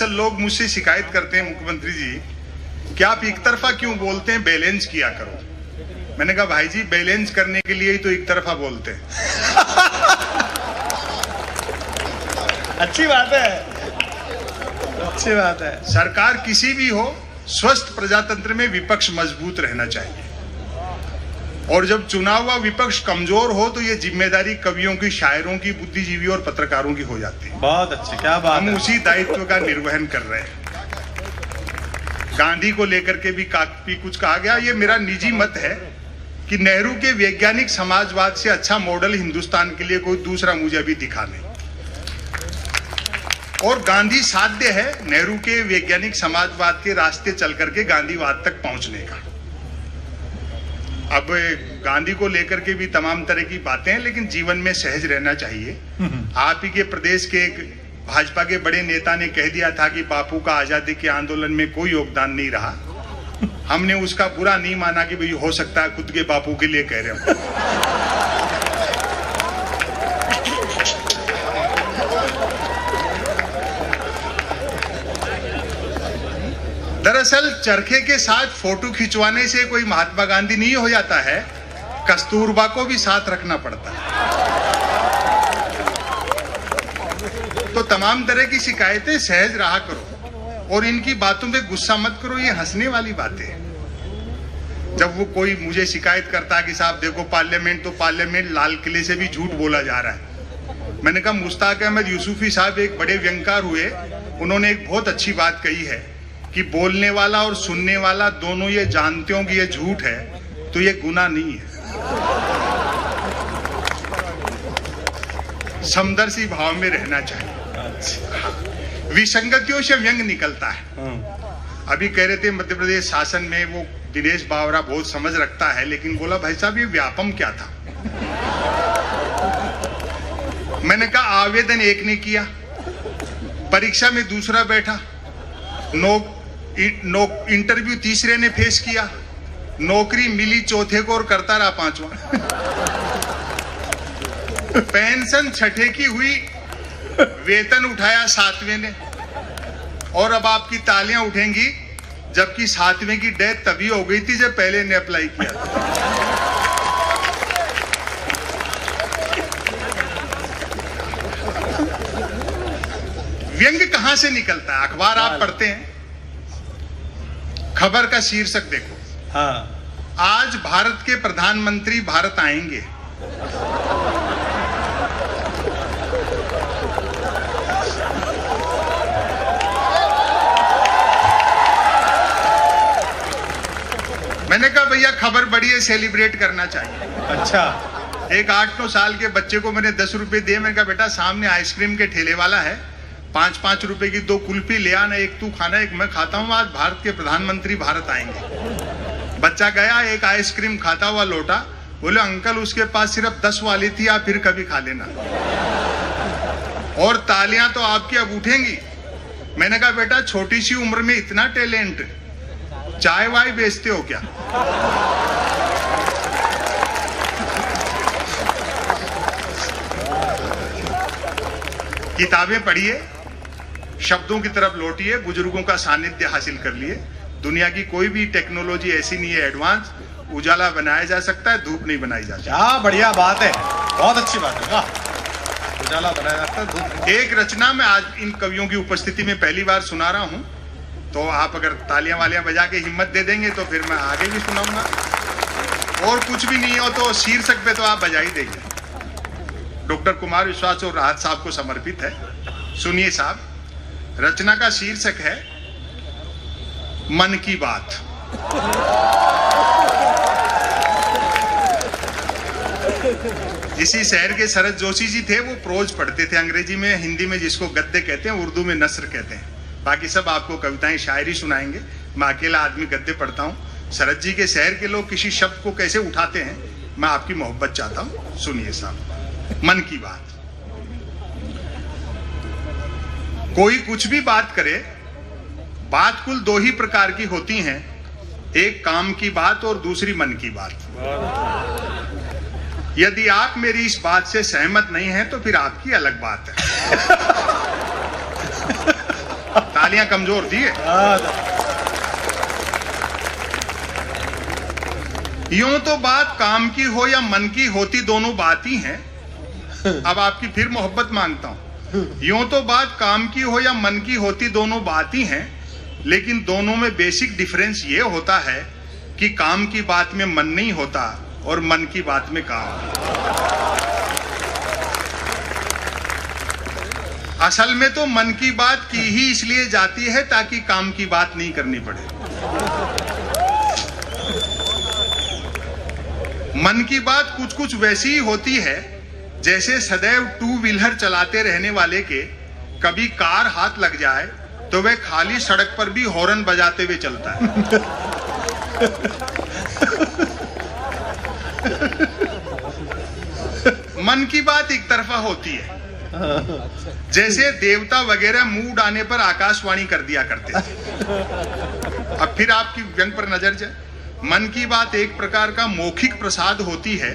दरअसल लोग मुझसे शिकायत करते हैं, मुख्यमंत्री जी क्या आप एक तरफा क्यों बोलते हैं, बैलेंस किया करो। मैंने कहा भाई जी बैलेंस करने के लिए ही तो एक तरफा बोलते हैं। अच्छी बात है, अच्छी बात है। सरकार किसी भी हो, स्वस्थ प्रजातंत्र में विपक्ष मजबूत रहना चाहिए, और जब चुना हुआ विपक्ष कमजोर हो तो ये जिम्मेदारी कवियों की, शायरों की, बुद्धिजीवियों और पत्रकारों की हो जाती है। बहुत अच्छी, क्या बात है। हम उसी दायित्व का निर्वहन कर रहे हैं। गांधी को लेकर के भी काफी कुछ कहा गया। ये मेरा निजी मत है कि नेहरू के वैज्ञानिक समाजवाद से अच्छा मॉडल हिंदुस्तान के लिए कोई दूसरा मुझे अभी दिखा नहीं, और गांधी साध्य है नेहरू के वैज्ञानिक समाजवाद के रास्ते चल करके गांधीवाद तक पहुंचने का। अब गांधी को लेकर के भी तमाम तरह की बातें हैं, लेकिन जीवन में सहज रहना चाहिए। आप ही के प्रदेश के एक भाजपा के बड़े नेता ने कह दिया था कि बापू का आजादी के आंदोलन में कोई योगदान नहीं रहा। हमने उसका बुरा नहीं माना कि भाई हो सकता है खुद के बापू के लिए कह रहे हो। दरअसल चरखे के साथ फोटो खिंचवाने से कोई महात्मा गांधी नहीं हो जाता है, कस्तूरबा को भी साथ रखना पड़ता है। तो तमाम तरह की शिकायतें सहज रहा करो, और इनकी बातों पे गुस्सा मत करो, ये हंसने वाली बातें हैं। जब वो कोई मुझे शिकायत करता है कि साहब देखो पार्लियामेंट, तो पार्लियामेंट लाल किले से भी झूठ बोला जा रहा है। मैंने कहा मुश्ताक अहमद यूसुफी साहब एक बड़े व्यंगकार हुए, उन्होंने एक बहुत अच्छी बात कही है कि बोलने वाला और सुनने वाला दोनों ये जानते हो कि ये झूठ है, तो ये गुनाह नहीं है। समदर्शी भाव में रहना चाहिए। विसंगतियों से व्यंग निकलता है। अभी कह रहे थे मध्य प्रदेश शासन में वो दिनेश बावरा बहुत समझ रखता है, लेकिन बोला भाई साहब ये व्यापम क्या था। मैंने कहा आवेदन एक ने किया, परीक्षा में दूसरा बैठा, इंटरव्यू तीसरे ने फेस किया, नौकरी मिली चौथे को और करता रहा पांचवा। पेंशन छठे की हुई, वेतन उठाया सातवें ने, और अब आपकी तालियां उठेंगी जबकि सातवें की डेथ तभी हो गई थी जब पहले ने अप्लाई किया। व्यंग कहां से निकलता है? अखबार आप पढ़ते हैं, खबर का शीर्षक देखो, हाँ, आज भारत के प्रधानमंत्री भारत आएंगे। मैंने कहा भैया खबर बड़ी है, सेलिब्रेट करना चाहिए। अच्छा। एक 8-9 साल के बच्चे को मैंने 10 रुपए दिए। मैंने कहा बेटा सामने आइसक्रीम के ठेले वाला है, 5-5 रुपए की 2 कुल्फी ले आना, एक तू खाना एक मैं खाता हूँ, आज भारत के प्रधानमंत्री भारत आएंगे। बच्चा गया, एक आइसक्रीम खाता हुआ लौटा, बोले अंकल उसके पास सिर्फ 10 वाली थी, आप फिर कभी खा लेना। और तालियां तो आपकी अब उठेंगी। मैंने कहा बेटा छोटी सी उम्र में इतना टैलेंट, चाय वाय बेचते हो क्या? किताबें पढ़िए, शब्दों की तरफ लौटिए, बुजुर्गों का सानिध्य हासिल कर लिए। दुनिया की कोई भी टेक्नोलॉजी ऐसी नहीं है एडवांस, उजाला बनाया जा सकता है, धूप नहीं बनाई जा सकती। क्या बढ़िया बात है, बहुत अच्छी बात है, वाह। उजाला बनाया जाता है, धूप। एक रचना मैं आज इन कवियों की उपस्थिति में पहली बार सुना रहा हूं, तो आप अगर तालियां वालियां बजा के हिम्मत दे देंगे तो फिर मैं आगे भी सुनाऊंगा, और कुछ भी नहीं हो तो शीर्षक पे तो आप बजा ही देंगे। डॉक्टर कुमार विश्वास और राहत साहब को समर्पित है। सुनिए साहब, रचना का शीर्षक है मन की बात। इसी शहर के शरद जोशी जी थे, वो प्रोज पढ़ते थे अंग्रेजी में, हिंदी में जिसको गद्य कहते हैं, उर्दू में नस्र कहते हैं। बाकी सब आपको कविताएं शायरी सुनाएंगे, मैं अकेला आदमी गद्य पढ़ता हूँ। शरद जी के शहर के लोग किसी शब्द को कैसे उठाते हैं, मैं आपकी मोहब्बत चाहता हूँ। सुनिए साहब, मन की बात। कोई कुछ भी बात करे, बात कुल 2 ही प्रकार की होती हैं, एक काम की बात और दूसरी मन की बात। यदि आप मेरी इस बात से सहमत नहीं हैं तो फिर आपकी अलग बात है। तालियां कमजोर थी। यूं तो बात काम की हो या मन की होती दोनों बात ही हैं। अब आपकी फिर मोहब्बत मांगता हूं। यूं तो बात काम की हो या मन की होती दोनों बात ही हैं, लेकिन दोनों में बेसिक डिफरेंस ये होता है कि काम की बात में मन नहीं होता और मन की बात में काम। असल में तो मन की बात की ही इसलिए जाती है ताकि काम की बात नहीं करनी पड़े। मन की बात कुछ कुछ वैसी ही होती है जैसे सदैव टू व्हीलर चलाते रहने वाले के कभी कार हाथ लग जाए तो वह खाली सड़क पर भी हॉर्न बजाते हुए चलता है। मन की बात एक तरफा होती है, जैसे देवता वगैरह मूड आने पर आकाशवाणी कर दिया करते थे। अब फिर आपकी व्यंग पर नजर जाए। मन की बात एक प्रकार का मौखिक प्रसाद होती है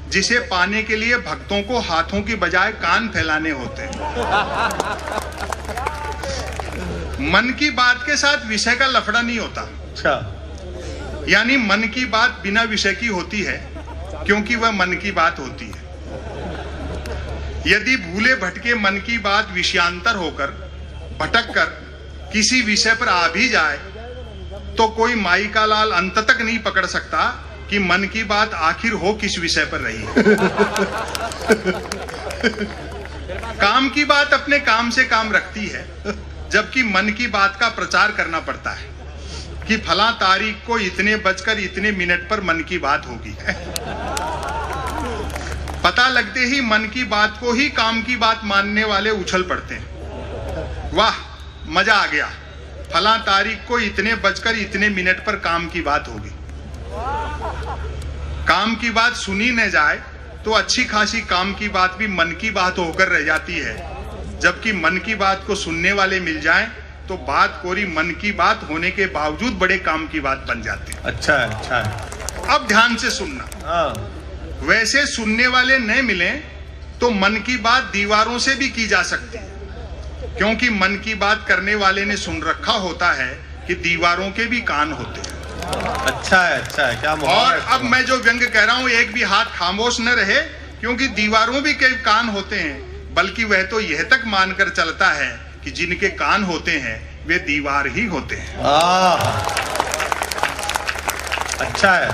जिसे पाने के लिए भक्तों को हाथों की बजाय कान फैलाने होते हैं। मन की बात के साथ विषय का लफड़ा नहीं होता। अच्छा। यानी मन की बात बिना विषय की होती है क्योंकि वह मन की बात होती है। यदि भूले भटके मन की बात विषयांतर होकर भटक कर किसी विषय पर आ भी जाए तो कोई माई का लाल अंत तक नहीं पकड़ सकता कि मन की बात आखिर हो किस विषय पर रही है। काम की बात अपने काम से काम रखती है, जबकि मन की बात का प्रचार करना पड़ता है कि फला तारीख को इतने बजकर इतने मिनट पर मन की बात होगी। पता लगते ही मन की बात को ही काम की बात मानने वाले उछल पड़ते हैं। वाह, मजा आ गया, फला तारीख को इतने बजकर इतने मिनट पर काम की बात होगी। काम की बात सुनी न जाए तो अच्छी खासी काम की बात भी मन की बात होकर रह जाती है, जबकि मन की बात को सुनने वाले मिल जाएं तो बात कोरी मन की बात होने के बावजूद बड़े काम की बात बन जाती है। अच्छा है, अच्छा है। अब ध्यान से सुनना। हाँ। वैसे सुनने वाले न मिले तो मन की बात दीवारों से भी की जा सकती है, क्योंकि मन की बात करने वाले ने सुन रखा होता है कि दीवारों के भी कान होते हैं। अच्छा है, अच्छा है। क्या और अब मैं जो व्यंग कह रहा हूं एक भी हाथ खामोश न रहे, क्योंकि दीवारों भी कई कान होते हैं, बल्कि वह तो यह तक मानकर चलता है कि जिनके कान होते हैं वे दीवार ही होते हैं। अच्छा है।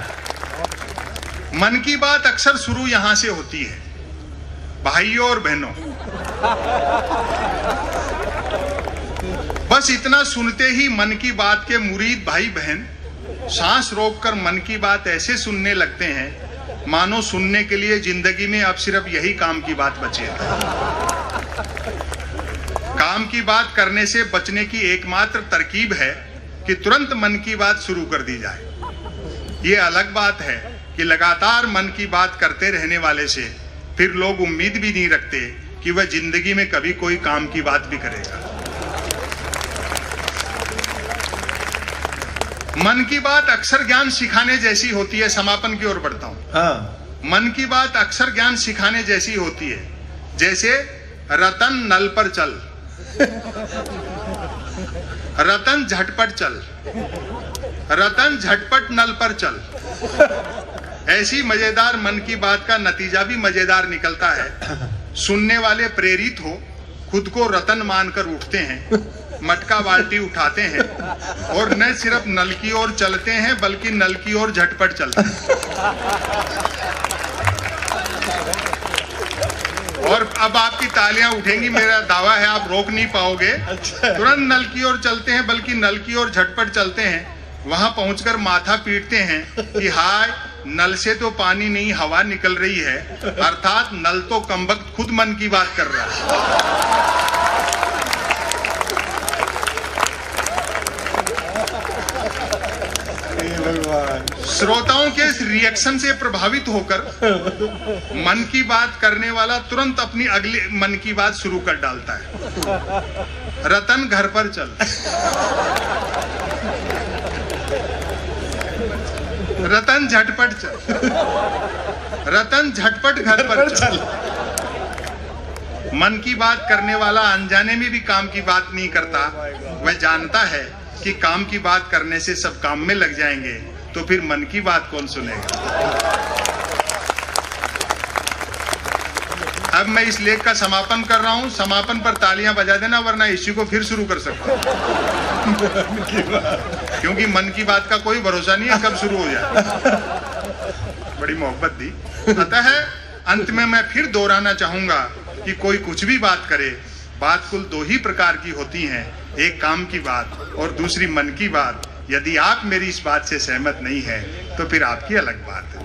मन की बात अक्सर शुरू यहां से होती है। भाइयों और बहनों, बस इतना सुनते ही मन की बात के मुरीद भाई बहन सांस रोककर मन की बात ऐसे सुनने लगते हैं मानो सुनने के लिए जिंदगी में अब सिर्फ यही काम की बात बची है। काम की बात करने से बचने की एकमात्र तरकीब है कि तुरंत मन की बात शुरू कर दी जाए। ये अलग बात है कि लगातार मन की बात करते रहने वाले से फिर लोग उम्मीद भी नहीं रखते कि वह जिंदगी में कभी कोई काम की बात भी करेगा। मन की बात अक्सर ज्ञान सिखाने जैसी होती है। समापन की ओर बढ़ता हूं। हाँ। मन की बात अक्सर ज्ञान सिखाने जैसी होती है, जैसे रतन नल पर चल, रतन झटपट चल, रतन झटपट नल पर चल। ऐसी मजेदार मन की बात का नतीजा भी मजेदार निकलता है। सुनने वाले प्रेरित हो खुद को रतन मानकर उठते हैं, मटका बाल्टी उठाते हैं और न सिर्फ नल की ओर चलते हैं बल्कि नल की ओर झटपट चलते हैं। और अब आपकी तालियां उठेंगी, मेरा दावा है आप रोक नहीं पाओगे। तुरंत नल की ओर चलते हैं बल्कि नल की ओर झटपट चलते हैं। वहां पहुंचकर माथा पीटते हैं कि हाय, नल से तो पानी नहीं हवा निकल रही है, अर्थात नल तो कमबख्त खुद मन की बात कर रहा है। श्रोताओं के इस रिएक्शन से प्रभावित होकर मन की बात करने वाला तुरंत अपनी अगली मन की बात शुरू कर डालता है। रतन घर पर चल, रतन झटपट चल, रतन झटपट घर पर चल। मन की बात करने वाला अनजाने में भी काम की बात नहीं करता। वह जानता है कि काम की बात करने से सब काम में लग जाएंगे, तो फिर मन की बात कौन सुनेगा। अब मैं इस लेख का समापन कर रहा हूं। समापन पर तालियां बजा देना, वरना इश्यू को फिर शुरू कर सकता हूं। क्योंकि मन की बात का कोई भरोसा नहीं है कब शुरू हो जाए। बड़ी मोहब्बत दी। अतः अंत में मैं फिर दोहराना चाहूंगा कि कोई कुछ भी बात करे, बात कुल दो ही प्रकार की होती हैं, एक काम की बात और दूसरी मन की बात। यदि आप मेरी इस बात से सहमत नहीं है तो फिर आपकी अलग बात है।